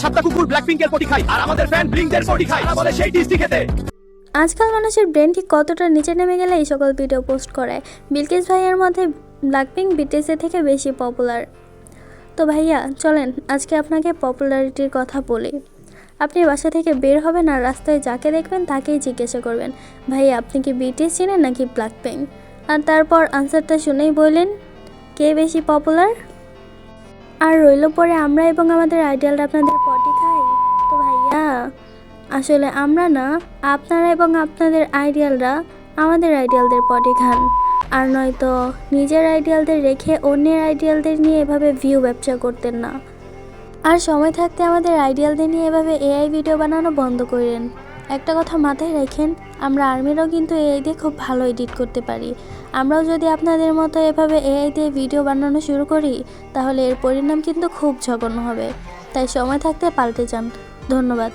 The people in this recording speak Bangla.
সাতটা কুকুর ব্ল্যাকপিঙ্কের পটি খায় আর আমাদের ফ্যান ব্লিঙ্কদের পটি খায় আর বলে সেই টেস্টি খেতে। আজকাল মানুষের ব্রেন ঠিক কতটা নিচে নেমে গেলে এই সকল ভিডিও পোস্ট করে। বিলকিস ভাইয়ার মধ্যে ব্ল্যাকপিঙ্ক বিটিএসের থেকে বেশি পপুলার। তো ভাইয়া চলেন আজকে আপনাকে পপুলারিটির কথা বলি। আপনি বাসা থেকে বের হবেন আর রাস্তায় যাকে দেখবেন তাকেই জিজ্ঞাসা করবেন, ভাইয়া আপনি কি বিটিএস চিনেন নাকি ব্ল্যাকপিঙ্ক? আর তারপর আনসারটা শুনেই বললেন কে বেশি পপুলার। আর রইল পরে আমরা এবং আমাদের আইডিয়ালরা আপনাদের পটি খাই। তো ভাইয়া আসলে আমরা না, আপনারা এবং আপনাদের আইডিয়ালরা আমাদের আইডিয়ালদের পটি খান। আর নয়তো নিজের আইডিয়ালদের রেখে অন্যের আইডিয়ালদের নিয়ে এভাবে ভিউ ব্যবসা করতেন না। আর সময় থাকতে আমাদের আইডিয়ালদের নিয়ে এভাবে এআই ভিডিও বানানো বন্ধ করেন। একটা কথা মাথায় রাখেন, আমরা আর্মিরাও কিন্তু এআই দিয়ে খুব ভালো এডিট করতে পারি। আমরাও যদি আপনাদের মতো এভাবে এআই দিয়ে ভিডিও বানানো শুরু করি তাহলে এর পরিণাম কিন্তু খুব জঘন্য হবে। তাই সময় থাকতে পাল্টে যান। ধন্যবাদ।